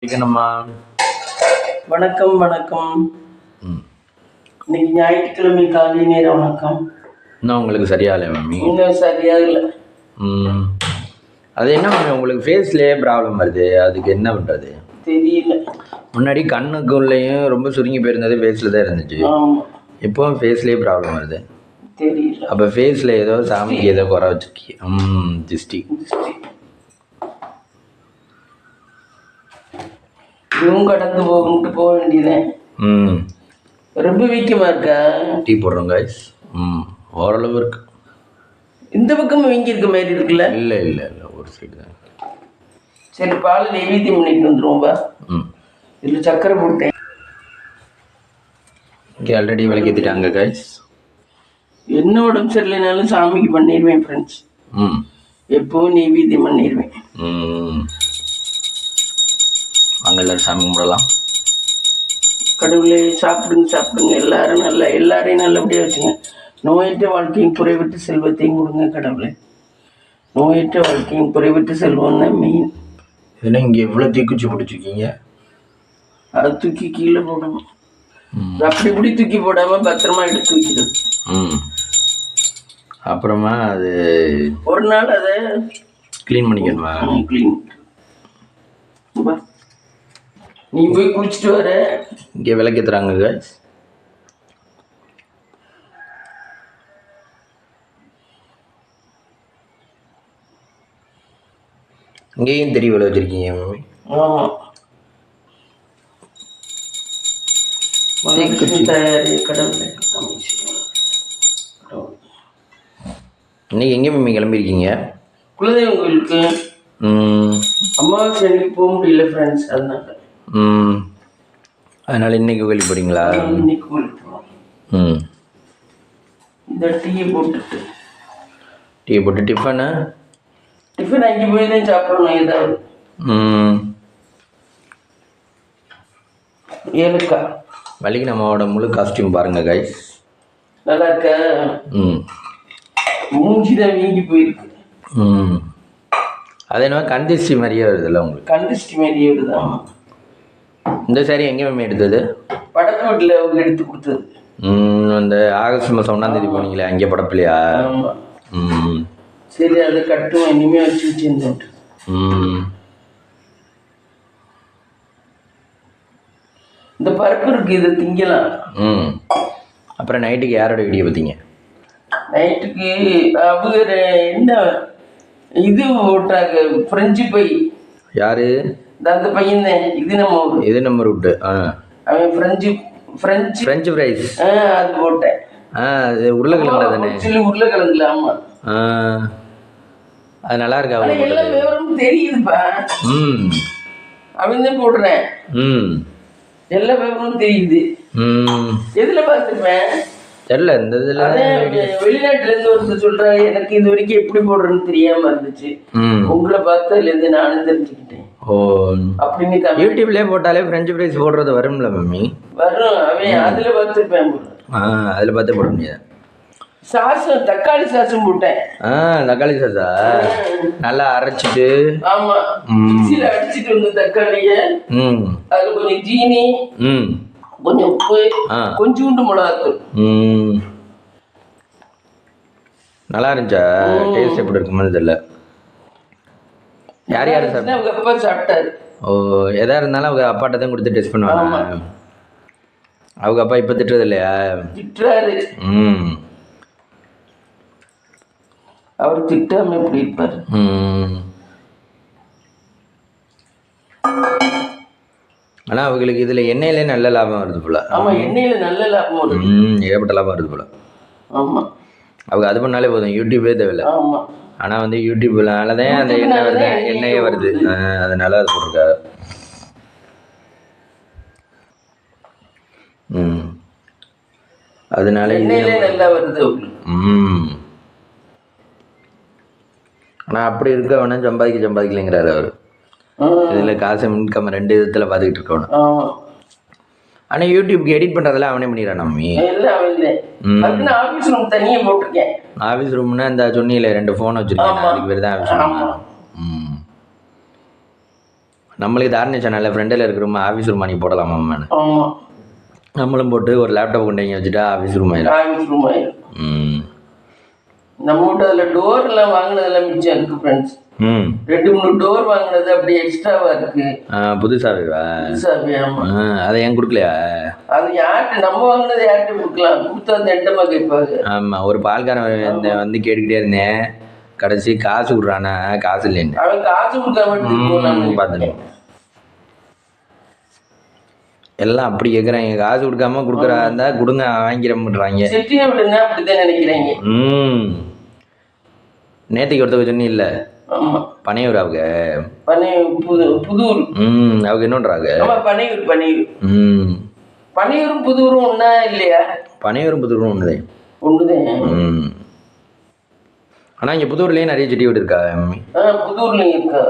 வைக்கணுமா? வணக்கம் வணக்கம். ம். இன்னைக்கு ஞாயிற்றுக்கிழமை காலை நேர வணக்கம். இன்னும் உங்களுக்கு சரியாகலை மம்மி? இன்னும் சரியாகல. அது என்ன மம்மி, உங்களுக்கு ஃபேஸ்லேயே ப்ராப்ளம் வருது, அதுக்கு என்ன பண்ணுறது தெரியல. முன்னாடி கண்ணுக்குள்ளேயும் ரொம்ப சுருங்கி போயிருந்தது, ஃபேஸில் தான் இருந்துச்சு. ஆமாம், இப்போவும் ஃபேஸ்லேயே ப்ராப்ளம் வருது. தெரியல. அப்போ ஃபேஸில் ஏதோ சாமிக்கு ஏதோ குறை வச்சுருக்கீங்க. திஷ்டி. இதுவும் கடந்து போகும்ட்டு போக வேண்டியதேன். ரொம்ப வீக்கமா இருக்கா? டீ போடுறோம் காய்ஸ். ஓரளவு இருக்கு. இந்த பக்கம் வீங்கி இருக்க மாதிரி இருக்குல்ல? இல்லை இல்லை இல்லை, ஒரு சைடு தான். சரி, பால் நெய்வேத்தியம் பண்ணிட்டு வந்துருவோம்பா. இதில் சக்கரை போட்டேன். இங்கே ஆல்ரெடி விளக்கேற்றிட்டாங்க காய்ஸ். என்ன உடம்பு சரியில்லைனாலும் சாமிக்கு பண்ணிடுவேன் ஃப்ரெண்ட்ஸ். எப்பவும் நெய்வேத்தியம் பண்ணிடுவேன். வாங்க எல்லாரும் சாமி கும்பிடலாம். கடவுளே, சாப்பிடுங்க சாப்பிடுங்க, எல்லாரையும் நல்லபடியாக வச்சுங்க. நோயற்ற வாழ்க்கையும் குறைவிட்டு செல்வத்தையும் கொடுங்க கடவுளே. நோயற்ற வாழ்க்கையும் குறைவிட்டு செல்வம் தான் மெயின். ஏன்னா இங்கே எவ்வளோ தீக்குச்சி பிடிச்சிருக்கீங்க, அதை தூக்கி கீழே போடணும். அப்படி இப்படி தூக்கி போடாமல் பத்திரமா எடுத்து வைக்கிறது. அப்புறமா அது ஒரு நாள் அதை க்ளீன் பண்ணிக்கணுமா? க்ளீன். நீ போய் குளிச்சுட்டு வர. இங்கே விளக்கேற்றுறாங்க காய்ஸ். இங்கேயும் தெரிய விளை வச்சிருக்கீங்க மம்மி. தயாரி கடவுளே. இன்னைக்கு எங்கே மம்மி கிளம்பியிருக்கீங்க? குலதெய்வம் கோயிலுக்கு. அமாவாசை அன்னைக்கு போக முடியல ஃப்ரெண்ட்ஸ், அதனால் இன்னைக்கு கோயிலுக்கு போகிறீங்களா? இன்னைக்கு கோயிலுக்கு போகலாம். இந்த டீயை போட்டு டிஃபனு அங்கே போய் தான் சாப்பிடணும். ஏதாவது ஏலக்காய் வலிக்கு நம்மளோட முழு காஸ்டியூம் பாருங்கள் கைஸ். நல்லா இருக்கா? மூஞ்சி தான் வீங்கி போயிருக்கு. அது என்ன கந்திஷ்டி மாதிரியே வருதுல்ல உங்களுக்கு? கந்திஷ்டி மாதிரியே வருது. இந்த சாரி எங்கே மேம் எடுத்தது? படத்து வீட்டில் அவங்க எடுத்து கொடுத்தது. அந்த ஆகஸ்ட் மாதம் 1ஆம் தேதி போனீங்களே, அங்கே படப்பில்லையா? சரி, அதை கட்டுவோம். இனிமேல் வச்சு வச்சுருந்தேன். இந்த பருப்பு இருக்கு, இதை திங்கலாம். அப்புறம் நைட்டுக்கு யாரோட வீடியோ பார்த்தீங்க? நைட்டுக்கு அவங்க என்ன இது போட்டாங்க, ஃப்ரெஞ்சு பை. யாரு? அந்த பையன் தான். இது நம்ம ரூட்டு. அவன் ஃப்ரெஞ்சு ஃப்ரைஸ். அது போட்டேன். அது உருளைக்கிழங்குல தானே? உருளைக்கிழங்குல. ஆமா, அது நல்லா இருக்கா? எல்லா விவரமும் தெரியுதுப்பா. அவன் தான் போடுறேன். எல்லா விவரமும் தெரியுது. எதுல பார்த்துருப்பேன் தெரியல. இந்த இதுல வெளிநாட்டுல இருந்து ஒருத்தர் சொல்றாரு, எனக்கு இது வரைக்கும் எப்படி போடுறேன்னு தெரியாம இருந்துச்சு. உங்களை பார்த்ததுல இருந்து நானும் தெரிஞ்சுக்கிட்டேன். அப்படின்னு யூடியூப்லயே போட்டாலே ஃப்ரெஞ்சு ஃப்ரைஸ் போடுறது வரும்ல மம்மி? வரும். அவன் அதுல பார்த்துருப்பேன். அதுல பார்த்து போட முடியாது. சாசும் தக்காளி சாசும் போட்டேன். தக்காளி சாஸா? நல்லா அரைச்சிட்டு. ஆமா, மிக்ஸில அடிச்சிட்டு வந்து தக்காளிய, அதுல கொஞ்சம் ஜீனி, கொஞ்சம் உப்பு, கொஞ்சோண்டு மிளகாத்தூள். நல்லா இருந்துச்சா? டேஸ்ட் எப்படி இருக்குன்னு தெரியல. யார் யார் சாப்பிட்டா? அவங்க அப்பா சாப்பிட்டாரு. எதா இருந்தாலும் அவங்க அப்பாட்ட தான் கொடுத்து டெஸ்ட் பண்ணுவாங்க. அவங்க அப்பா இப்போ திட்டுறது இல்லையா? திட்டுறாரு. அவர் திட்டாம எப்படி இருப்பாரு? ஆனால் அவங்களுக்கு இதில் எண்ணெயிலே நல்ல லாபம் வருது போல. ஆமாம், எண்ணெயில் நல்ல லாபம் வருது. ஏகப்பட்ட லாபம் வருது போல. ஆமாம், அவங்க அது பண்ணாலே போதும், யூடியூபே தேவையில்லை. ஆமாம், ஆனால் வந்து யூடியூப்னால தான் அந்த எண்ணெய் வருது, எண்ணெயே வருது. அதனால அது போட்டிருக்காரு. அதனால எண்ணெயிலே நல்லா வருது. ஆனால் அப்படி இருக்க வேணா சம்பாதிக்கலைங்கிறாரு அவர். இதில் காசு இன்கம் 2 விதத்தில் பார்த்துக்கிட்டு இருக்கணும். ஆனால் யூடியூப்க்கு எடிட் பண்ணுறதெல்லாம் அவனே பண்ணிடுறான் மம்மி. ஆஃபீஸ் ரூம்னா இந்த சொன்னியில் 2 ஃபோன் வச்சுருக்கேன், அதுக்கு பேர் தான் ஆஃபீஸ் ரூம். நம்மளுக்கு தாரணை சேனலில் ஃப்ரெண்டில் இருக்கிற ரூம் ஆஃபீஸ் ரூம் அன்றைக்கி போடலாமா? ஆமாம், நம்மளும் போட்டு ஒரு லேப்டாப் கொண்டு இங்கே வச்சுட்டா ஆஃபீஸ் ரூம் ஆயிடும். ஆஃபீஸ் ரூம் ஆயிடும். நம்ம வீட்டு அதில் டோர்லாம் வாங்கினதெல்லாம் மிச்சம் இருக்குது ஃப்ரெண்ட்ஸ். 2-3 டோர் வாங்கினது அப்படி எக்ஸ்ட்ராவாக இருக்கு. புதுசாகவே? ஆமாம். அதை ஏன் கொடுக்கலையா? அது யார்கிட்ட நம்ம வாங்கினது யார்கிட்ட கொடுக்கலாம்? கொடுத்தா அந்த எண்டமாக கேட்பாங்க. ஆமாம், ஒரு பால்காரன் வந்து கேட்டுக்கிட்டே இருந்தேன், கடைசி காசு விட்றானா, காசு இல்லைன்னு. அவன் காசு கொடுக்காம பார்த்துட்டேன். எல்லாம் அப்படி கேட்குறாங்க, காசு கொடுக்காம கொடுக்குறா இருந்தால் கொடுங்க வாங்கிக்கிறேன்றாங்க. சிட்டியை விடுங்க அப்படிதான் நினைக்கிறீங்க. நேற்றுக்கு ஒருத்தவங்க சொன்னி இல்லை பனையூர் அவங்க புதூர் அவங்க என்னன்றாங்க? பனையூரும் புதூரும் ஒன்றா இல்லையா? பனையூரும் புதூரும் ஒன்றுதான். ஆனால் இங்கே புதூர்லேயே நிறைய செடி வீடு இருக்கா? புதூர்லேயும் இருக்கா.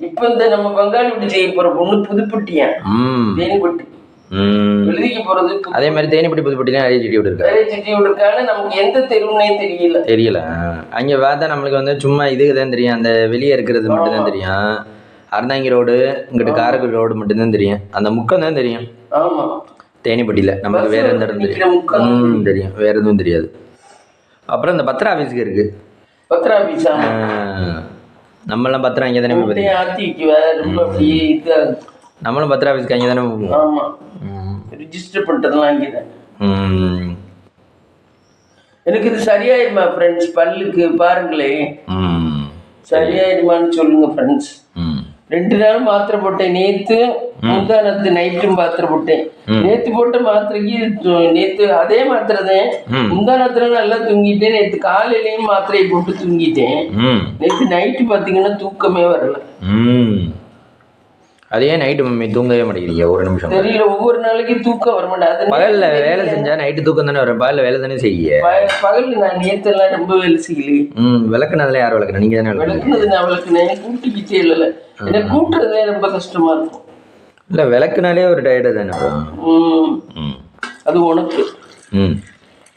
இப்போ இந்த நம்ம பங்காளி வீட்டு செய்ய போகிற பொண்ணு புதுப்பட்டியா, தேனிப்பட்டி எழுதிக்க போகிறது. அதே மாதிரி தேனிப்பட்டி புதுப்பட்டிலாம் நிறைய செடி வீடு இருக்கா? நிறைய செடி வீடு இருக்கான்னு நமக்கு எந்த தெருவுன்னே தெரியல. அங்கே பார்த்தா நம்மளுக்கு வந்து சும்மா இதுக்கு தான் தெரியும், அந்த வெளியே இருக்கிறது மட்டும்தான் தெரியும். அறந்தாங்கி ரோடு இங்கிட்டு காரைக்குடி ரோடு மட்டும்தான் தெரியும், அந்த முக்கம் தான் தெரியும். ஆமாம், தேனிப்பட்டியில் நம்மளுக்கு வேறு எந்த இடம் தெரியும்? தெரியும், வேறு எதுவும் தெரியாது. அப்புறம் இந்த பத்திர ஆஃபீஸுக்கு இருக்குது. பத்திர ஆஃபீஸா? நம்மளாம் பத்திரம் அங்கே தானே போய் நம்மளும் பத்திர ஆஃபீஸ்க்கு அங்கே தானே போவோம். ஆமாம், ரிஜிஸ்டர் பண்ணுறதுலாம் அங்கே தான். எனக்கு இது சரியாயிருமா ஃப்ரெண்ட்ஸ்? பல்லுக்கு பாருங்களேன், சரியாயிருமான்னு சொல்லுங்க ஃப்ரெண்ட்ஸ். 2 நாள் மாத்திரை போட்டேன். நேற்று முந்தானத்து நைட்டும் மாத்திரை போட்டேன். நேற்று போட்ட மாத்திரைக்கு நேற்று அதே மாத்திரை தான். முந்தானத்துல நல்லா தூங்கிட்டேன். நேற்று காலையிலையும் மாத்திரையை போட்டு தூங்கிட்டேன். நேற்று நைட்டு பார்த்தீங்கன்னா தூக்கமே வரல. அதே நைட்டு மம்மி தூங்கவே மாட்டேங்கிறீங்க? ஒரு நிமிஷம் தெரியல, ஒவ்வொரு நாளைக்கு தூக்கம் வர மாட்டேன். பகல்ல வேலை செஞ்சா நைட்டு தூக்கம் தானே வரும், பகல்ல வேலை தானே செய்ய. பகல்ல நான் நேற்றெல்லாம் ரொம்ப வேலை செய்யலையே. விளக்குனதுல யார் விளக்குனா? நீங்க தானே விளக்குனது. நான் விளக்குனேன், எனக்கு கூட்டிக்கிட்டே இல்லைல்ல, எனக்கு கூட்டுறதே ரொம்ப கஷ்டமா இருக்கும். இல்லை, விளக்குனாலே ஒரு டயர்டு தானே வரும். அது உனக்கு,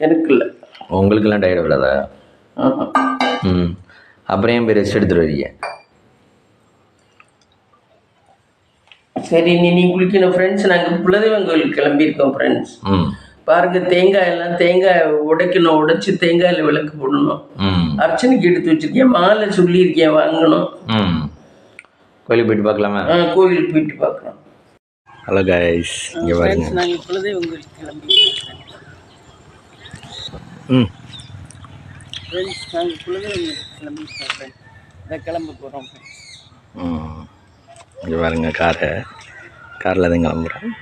எனக்கு இல்லை. உங்களுக்கெல்லாம் டயர்டு விடாதா? அப்புறம் ஏன் போய் ரெஸ்ட் எடுத்துட்டு வரீங்க? சரி, நீ குளிக்கணும் ஃப்ரெண்ட்ஸ். நாங்கள் குலதெய்வம் கோயிலுக்கு கிளம்பியிருக்கோம் ஃப்ரெண்ட்ஸ். பாருங்க, தேங்காய் உடைக்கணும், உடைச்சு தேங்காயில் விளக்கு போடணும். அர்ச்சனைக்கு எடுத்து வச்சிருக்கேன், மாலை சொல்லியிருக்கேன் வாங்கணும். கோயிலுக்கு போயிட்டு பார்க்கலாமா? கோயிலுக்கு போயிட்டு பார்க்கலாம். ஹலோ கைஸ், இங்கே பாருங்க, நாங்கள் குலதெய்வம் கோயிலுக்கு கிளம்பியிருக்கோம் ஃப்ரெண்ட்ஸ். நாங்கள் குலதெய்வம் கோயிலுக்கு கிளம்பியிருக்கோம் ஃப்ரெண்ட்ஸ். இதை கிளம்ப போகிறோம் ஃப்ரெண்ட்ஸ். இங்கே பாருங்க, காரில் தான் கிளம்புறோம்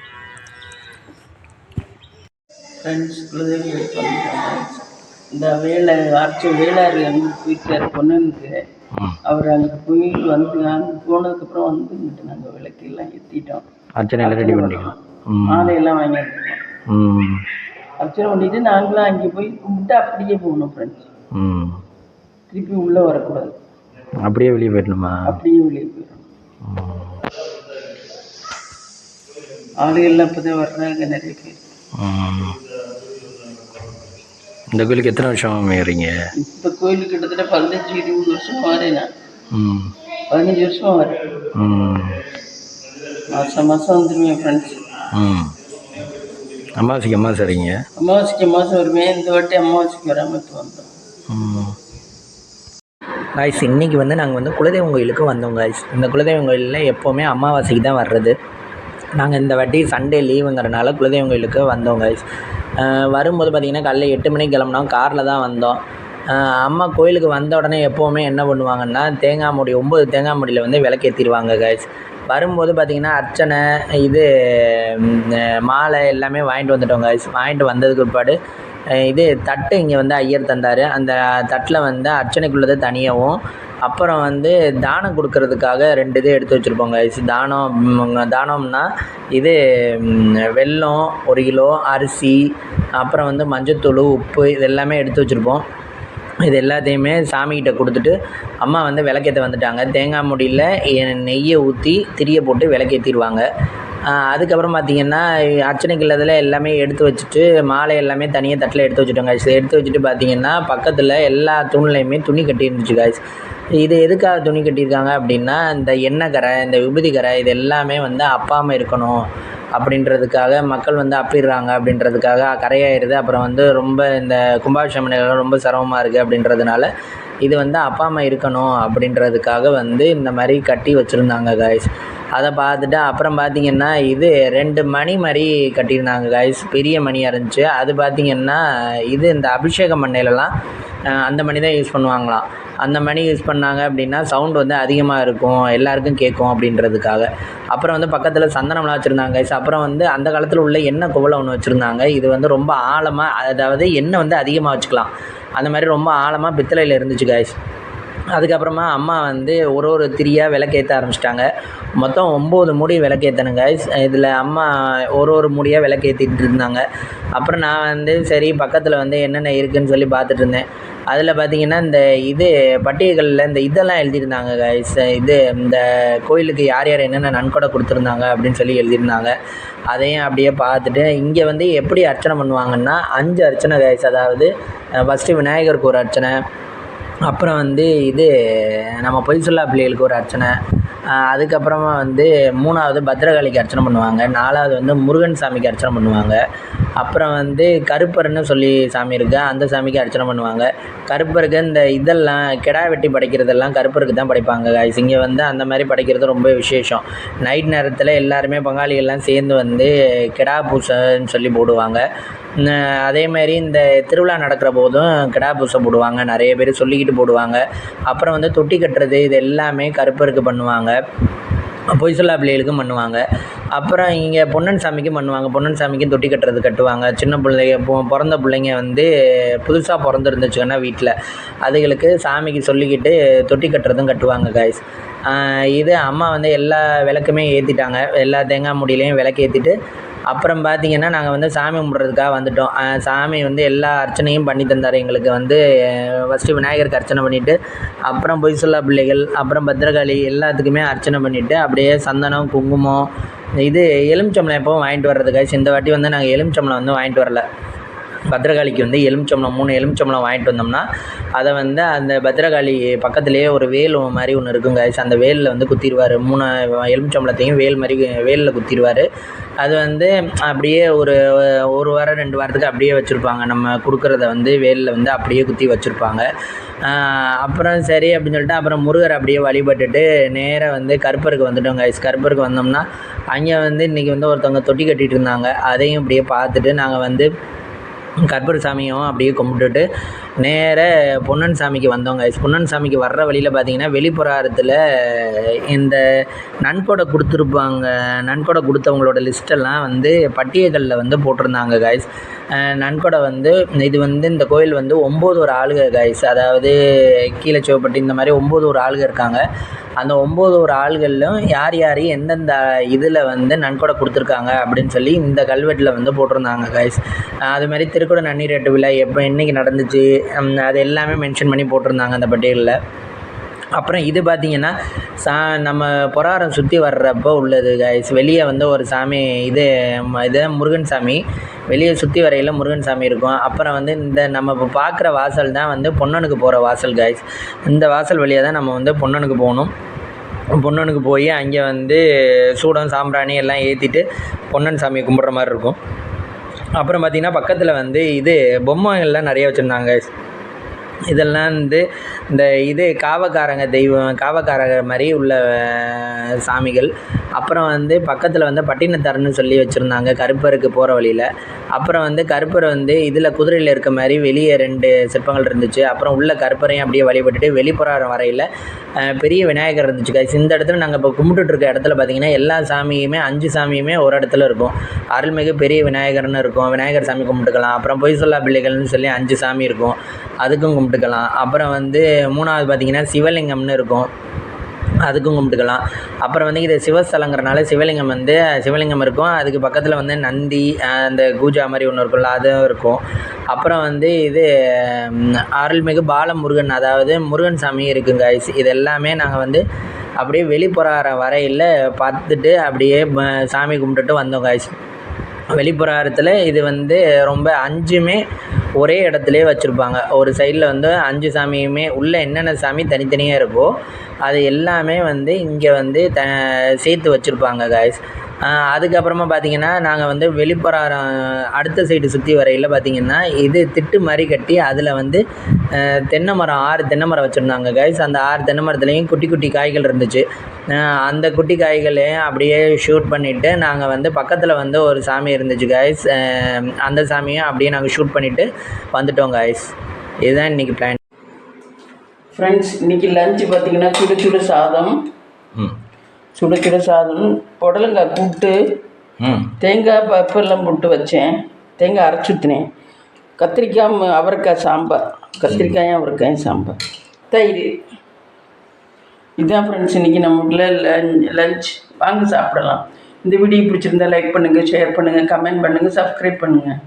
ஃப்ரெண்ட்ஸ். குலதெய்வம் கோயிலுக்கு வந்துட்டோம். இந்த வேளாறு அங்கே போயிருக்காரு பொண்ணுக்கு. அவர் அங்கே போய் வந்து அங்கே போனதுக்கப்புறம் வந்து இங்கிட்டு நாங்கள் விளக்கெல்லாம் ஏற்றிட்டோம். அர்ச்சனை எல்லாம் ரெடி பண்ணிட்டோம், மாலையெல்லாம் வாங்கிட்டோம். அர்ச்சனை பண்ணிட்டு நாங்களும் அங்கே போய் கும்பிட்டு அப்படியே போகணும் ஃப்ரெண்ட்ஸ். திருப்பி உள்ளே வரக்கூடாது, அப்படியே வெளியே போயிடணுமா? அப்படியே வெளியே போயிடணும். ஆளுகள்லாம் இப்போ தான் வர்றாங்க நிறைய பேர். இந்த கோயிலுக்கு எத்தனை வருஷம் வரீங்க? இந்த கோயிலுக்கு கிட்டத்தட்ட 15-20 வருஷம் வரேன் நான். 15 வருஷம் வரேன். மாதம் வந்துடுவேன் ஃப்ரெண்ட்ஸ். அமாவாசைக்கு அமாவாசை வரீங்க? அமாவாசைக்கு மாதம் வருவேன். இந்த வாட்டி அமாவாசைக்கு வராமல் இப்போ வந்தோம். காய்ஸ், இன்றைக்கி வந்து நாங்கள் வந்து குலதெய்வம் கோயிலுக்கு வந்தோம் காய்ஸ். இந்த குலதெய்வம் கோயிலில் எப்போவுமே அமாவாசைக்கு தான் வர்றது. நாங்கள் இந்த வாட்டி சண்டே லீவுங்கிறனால குலதெய்வம் கோயிலுக்கு வந்தோம் காய்ஸ். வரும்போது பார்த்திங்கன்னா காலைல 8 மணிக்கு கிளம்புனோம், காரில் தான் வந்தோம். அம்மா கோயிலுக்கு வந்த உடனே எப்போவுமே என்ன பண்ணுவாங்கன்னா, 9 தேங்காய் மூடியில் வந்து விளக்கேற்றிடுவாங்க காய்ஸ். வரும்போது பார்த்திங்கன்னா அர்ச்சனை இது மாலை எல்லாமே வாங்கிட்டு வந்துட்டோம் காய்ஸ். வாங்கிட்டு வந்ததுக்கு பிற்பாடு இது தட்டு இங்கே வந்து ஐயர் தந்தார். அந்த தட்டில் வந்து அர்ச்சனைக்குள்ளது தனியாகவும், அப்புறம் வந்து தானம் கொடுக்கறதுக்காக 2 இது எடுத்து வச்சுருப்போம் காய்ஸ். தானம்னா இது வெல்லம் 1 கிலோ, அரிசி, அப்புறம் வந்து மஞ்சத்தூள், உப்பு, இது எல்லாமே எடுத்து வச்சுருப்போம். இது எல்லாத்தையுமே சாமிக்கிட்ட கொடுத்துட்டு அம்மா வந்து விளக்கேற்ற வந்துட்டாங்க. தேங்காய் மூடியில் நெய்யை ஊற்றி திரியை போட்டு விளக்கேற்றிடுவாங்க. அதுக்கப்புறம் பார்த்திங்கன்னா அர்ச்சனைக்கு உள்ளதில் எல்லாமே எடுத்து வச்சுட்டு மாலை எல்லாமே தனியாக தட்டில் எடுத்து வச்சுட்டோம் காய்ஸ். எடுத்து வச்சுட்டு பார்த்திங்கன்னா பக்கத்தில் எல்லா தூண்லையுமே துணி கட்டி இருந்துச்சு காய்ஸ். இது எதுக்காக துணி கட்டியிருக்காங்க அப்படின்னா, இந்த எண்ணெய் கரை, இந்த விபூதி கரை இது எல்லாமே வந்து அப்பாமல் இருக்கணும் அப்படின்றதுக்காக மக்கள் வந்து அப்பிடுறாங்க அப்படின்றதுக்காக கரையாயிருது. அப்புறம் வந்து ரொம்ப இந்த கும்பாபிஷேகம் பண்ணிலாம் ரொம்ப சிரமமாக இருக்குது அப்படின்றதுனால இது வந்து அப்பாமல் இருக்கணும் அப்படின்றதுக்காக வந்து இந்த மாதிரி கட்டி வச்சுருந்தாங்க காய்ஸ். அதை பார்த்துட்டு அப்புறம் பார்த்திங்கன்னா இது 2 மணி மாதிரி கட்டியிருந்தாங்க காய்ஸ். பெரிய மணியாக இருந்துச்சு. அது பார்த்திங்கன்னா இது இந்த அபிஷேகம் பண்ணையிலலாம் அந்த மணி தான் யூஸ் பண்ணுவாங்களாம். அந்த மணி யூஸ் பண்ணாங்க அப்படின்னா சவுண்ட் வந்து அதிகமாக இருக்கும், எல்லாருக்கும் கேட்கும் அப்படின்றதுக்காக. அப்புறம் வந்து பக்கத்தில் சந்தனம்லாம் வச்சுருந்தாங்க கைஸ். அப்புறம் வந்து அந்த காலத்தில் உள்ள எண்ணெய் குவளை ஒன்று வச்சுருந்தாங்க. இது வந்து ரொம்ப ஆழமாக, அதாவது எண்ணெய் வந்து அதிகமாக வச்சுக்கலாம், அந்த மாதிரி ரொம்ப ஆழமாக பித்தளையில் இருந்துச்சு கைஸ். அதுக்கப்புறமா அம்மா வந்து ஒரு திரியாக விளக்கேற்ற ஆரம்பிச்சிட்டாங்க. மொத்தம் 9 மூடி விளக்கேற்றணும் கைஸ். இதில் அம்மா ஒரு மூடியாக விளக்கேற்றிட்டு இருந்தாங்க. அப்புறம் நான் வந்து சரி பக்கத்தில் வந்து என்னென்ன இருக்குதுன்னு சொல்லி பார்த்துட்டு இருந்தேன். அதில் பார்த்திங்கன்னா இந்த இது பட்டிகைகளில் இந்த இதெல்லாம் எழுதியிருந்தாங்க கைஸ். இது இந்த கோயிலுக்கு யார் யார் என்னென்ன நன்கொடை கொடுத்துருந்தாங்க அப்படின்னு சொல்லி எழுதியிருந்தாங்க. அதையும் அப்படியே பார்த்துட்டு இங்கே வந்து எப்படி அர்ச்சனை பண்ணுவாங்கன்னா 5 அர்ச்சனை கைஸ். அதாவது ஃபஸ்ட்டு விநாயகருக்கு ஒரு அர்ச்சனை, அப்புறம் வந்து இது நம்ம பொய் சொல்லா பிள்ளைகளுக்கு ஒரு அர்ச்சனை, அதுக்கப்புறமா வந்து 3வது பத்திரகாளிக்கு அர்ச்சனை பண்ணுவாங்க, 4வது வந்து முருகன் சாமிக்கு அர்ச்சனை பண்ணுவாங்க, அப்புறம் வந்து கருப்பர்னு சொல்லி சாமி இருக்குது, அந்த சாமிக்கு அர்ச்சனை பண்ணுவாங்க. கருப்பருக்கு இந்த இதெல்லாம் கிடா வெட்டி படைக்கிறதெல்லாம் கருப்பருக்கு தான் படைப்பாங்க காய்ஸ். இங்கே வந்து அந்த மாதிரி படைக்கிறது ரொம்ப விசேஷம். நைட் நேரத்தில் எல்லாருமே பங்காளிகள்லாம் சேர்ந்து வந்து கிடா பூசைன்னு சொல்லி போடுவாங்க. அதேமாரி இந்த திருவிழா நடக்கிற போதும் கிடா பூசை போடுவாங்க, நிறைய பேர் சொல்லிக்கிட்டு போடுவாங்க. அப்புறம் வந்து தொட்டி கட்டுறது இது எல்லாமே கருப்பருக்கு பண்ணுவாங்க, பொய் சொல்லா பிள்ளைகளுக்கும் பண்ணுவாங்க. அப்புறம் இங்கே பொன்னன் சாமிக்கும் பண்ணுவாங்க. பொன்னன் சாமிக்கும் தொட்டி கட்டுறது கட்டுவாங்க. சின்ன பிள்ளைங்க பிறந்த பிள்ளைங்க வந்து புதுசாக பிறந்துருந்துச்சுன்னா வீட்டில் அதுகளுக்கு சாமிக்கு சொல்லிக்கிட்டு தொட்டி கட்டுறதும் கட்டுவாங்க காய்ஸ். இது அம்மா வந்து எல்லா விளக்குமே ஏற்றிட்டாங்க. எல்லா தேங்காய் மூடியிலையும் விளக்கு ஏற்றிட்டு அப்புறம் பார்த்திங்கன்னா நாங்கள் வந்து சாமி கும்பிட்றதுக்காக வந்துவிட்டோம். சாமி வந்து எல்லா அர்ச்சனையும் பண்ணி தந்தார் எங்களுக்கு. வந்து ஃபஸ்ட்டு விநாயகருக்கு அர்ச்சனை பண்ணிவிட்டு அப்புறம் பொய் சொல்லா பிள்ளைகள், அப்புறம் பத்திரகாளி எல்லாத்துக்குமே அர்ச்சனை பண்ணிவிட்டு அப்படியே சந்தனம், குங்குமம், இது எலுமிச்சம்பழம் எப்போவும் வாங்கிட்டு வர்றது காய்ச்சி. இந்த வாட்டி வந்து நாங்கள் எலுமிச்சம்பழம் வந்து வாங்கிட்டு வரல. பத்திரகாளிக்கு வந்து எலுமிச்சம்பழம் 3 எலுமிச்சம்பழம் வாங்கிட்டு வந்தோம்னா அதை வந்து அந்த பத்திரகாளி பக்கத்துலேயே ஒரு வேல் மாதிரி ஒன்று இருக்கும் காய்ச்சி. அந்த வேலில் வந்து குத்திடுவார். 3 எலுமிச்சம்பழத்தையும் வேல் மாதிரி வேலில் குத்திடுவார். அது வந்து அப்படியே ஒரு வாரம் 2 வாரத்துக்கு அப்படியே வச்சுருப்பாங்க. நம்ம கொடுக்குறத வந்து வேலில் வந்து அப்படியே குத்தி வச்சுருப்பாங்க. அப்புறம் சரி அப்படின்னு சொல்லிட்டு அப்புறம் முருகரை அப்படியே வழிபட்டுட்டு நேராக வந்து கருப்பருக்கு வந்துட்டோம் காய்ஸ். கருப்பருக்கு வந்தோம்னா அங்கே வந்து இன்றைக்கி வந்து ஒருத்தவங்க தொட்டி கட்டிகிட்டு இருந்தாங்க. அதையும் அப்படியே பார்த்துட்டு நாங்கள் வந்து கருப்பர் சாமியும் அப்படியே கும்பிட்டுட்டு நேராக பொன்னன் சாமிக்கு வந்தோம் கைஸ். பொன்னன் சாமிக்கு வர்ற வழியில் பார்த்திங்கன்னா வெளிப்புறாரத்தில் இந்த நன்கொடை கொடுத்துருப்பாங்க. நன்கொடை கொடுத்தவங்களோட லிஸ்ட்டெல்லாம் வந்து பட்டியல்களில் வந்து போட்டிருந்தாங்க கைஸ். நன்கொடை வந்து இது வந்து இந்த கோயில் வந்து 9 ஆளுக கைஸ். அதாவது கீழே சிவப்பட்டி இந்த மாதிரி 9 ஆளுக இருக்காங்க. அந்த 9 ஆள்களிலும் யார் யார் எந்தெந்த இதில் வந்து நன்கொடை கொடுத்துருக்காங்க அப்படின்னு சொல்லி இந்த கல்வெட்டில் வந்து போட்டிருந்தாங்க கைஸ். அதுமாதிரி திருக்குட நன்னீரேட்டு விழா எப்போ என்றைக்கு நடந்துச்சு அது எல்லாமே மென்ஷன் பண்ணி போட்டிருந்தாங்க அந்த பட்டியலில். அப்புறம் இது பார்த்திங்கன்னா நம்ம புராரம் சுற்றி வர்றப்போ உள்ளது கைஸ். வெளியே வந்து ஒரு சாமி இது முருகன் சாமி வெளியே சுற்றி வரையில் முருகன் சாமி இருக்கும். அப்புறம் வந்து இந்த நம்ம இப்போ பார்க்குற வாசல் தான் வந்து பொன்னனுக்கு போகிற வாசல் கைஸ். இந்த வாசல் வழியாக தான் நம்ம வந்து பொன்னனுக்கு போகணும். பொன்னனுக்கு போய் அங்கே வந்து சூடம் சாம்பிராணி எல்லாம் ஏற்றிட்டு பொன்னன் சாமியை கும்பிட்ற மாதிரி இருக்கும். அப்புறம் பார்த்திங்கன்னா பக்கத்தில் வந்து இது பொம்மைகள்லாம் நிறைய வச்சுருந்தாங்க கைஸ். இதெல்லாம் வந்து இந்த காவக்காரங்க தெய்வம், காவக்காரங்க மாதிரி உள்ள சாமிகள். அப்புறம் வந்து பக்கத்தில் வந்து பட்டினத்தார்னு சொல்லி வச்சுருந்தாங்க கருப்பருக்கு போகிற வழியில். அப்புறம் வந்து கருப்பர் வந்து இதில் குதிரையில் இருக்க மாதிரி வெளியே 2 சிற்பங்கள் இருந்துச்சு. அப்புறம் உள்ள கருப்பரையும் அப்படியே வழிபட்டுட்டு வெளிப்புறம் வரையில் பெரிய விநாயகர் இருந்துச்சு கைஸ். இந்த இடத்துல நாங்கள் இப்போ கும்பிட்டுருக்க இடத்துல பார்த்திங்கன்னா எல்லா சாமியுமே 5 சாமியுமே ஒரு இடத்துல இருக்கும். அருள்மிகு பெரிய விநாயகர்னு இருக்கும், விநாயகர் சாமி கும்பிட்டுக்கலாம். அப்புறம் பொய் சொல்லா பிள்ளைகள்னு சொல்லி 5 சாமி இருக்கும், அதுக்கும் கும்பிட்டுக்கலாம். அப்புறம் வந்து 3வது பார்த்திங்கன்னா சிவலிங்கம்னு இருக்கும், அதுக்கும் கும்பிட்டுக்கலாம். அப்புறம் வந்து இது சிவஸ்தலங்கிறனால சிவலிங்கம் இருக்கும். அதுக்கு பக்கத்தில் வந்து நந்தி அந்த கூஜா மாதிரி ஒன்று இருக்கும்ல அதுவும் இருக்கும். அப்புறம் வந்து இது அருள்மிகு பாலமுருகன், அதாவது முருகன் சாமி இருக்குங்க கைஸ். இது எல்லாமே நாங்கள் வந்து அப்படியே வெளிப்புற வரையில் பார்த்துட்டு அப்படியே சாமி கும்பிட்டுட்டு வந்தோம் கைஸ். வெளிப்புறத்தில் இது வந்து ரொம்ப 5மே ஒரே இடத்துலே வச்சுருப்பாங்க. ஒரு சைடில் வந்து 5 சாமியுமே உள்ளே என்னென்ன சாமி தனித்தனியாக இருக்கோ அது எல்லாமே வந்து இங்கே வந்து சேர்த்து வச்சுருப்பாங்க காய்ஸ். அதுக்கப்புறமா பார்த்திங்கன்னா நாங்கள் வந்து வெளிப்புறம் அடுத்த சைடு சுற்றி வரையில் பார்த்திங்கன்னா இது திட்டு மாதிரி கட்டி அதில் வந்து தென்னை மரம் 6 தென்னை மரம் வச்சுருந்தாங்க காய்ஸ். அந்த 6 தென்னை மரத்துலேயும் குட்டி குட்டி காய்கள் இருந்துச்சு. அந்த குட்டி காய்களையும் அப்படியே ஷூட் பண்ணிவிட்டு நாங்கள் வந்து பக்கத்தில் வந்து ஒரு சாமி இருந்துச்சு காய்ஸ். அந்த சாமியும் அப்படியே நாங்கள் ஷூட் பண்ணிவிட்டு வந்துட்டோம் காய்ஸ். இதுதான் இன்றைக்கி பிளான். ஃப்ரெண்ட்ஸ், இன்றைக்கி லஞ்சு பார்த்திங்கன்னா சுட சுட சாதம், சுட சுட சாதம், புடலங்காய் கூட்டு, தேங்காய் பருப்பெல்லாம் போட்டு வச்சேன், தேங்காய் அரைச்சி ஊற்றினேன், கத்திரிக்காய் அவரைக்காய் சாம்பார், கத்திரிக்காயும் அவரைக்காயும் சாம்பார், தயிர். இதுதான் ஃப்ரெண்ட்ஸ் இன்றைக்கி நம்ம வீட்டில் லஞ்ச். வாங்க சாப்பிடலாம். இந்த வீடியோ பிடிச்சிருந்தா லைக் பண்ணுங்கள், ஷேர் பண்ணுங்கள், கமெண்ட் பண்ணுங்கள், சப்ஸ்கிரைப் பண்ணுங்கள்.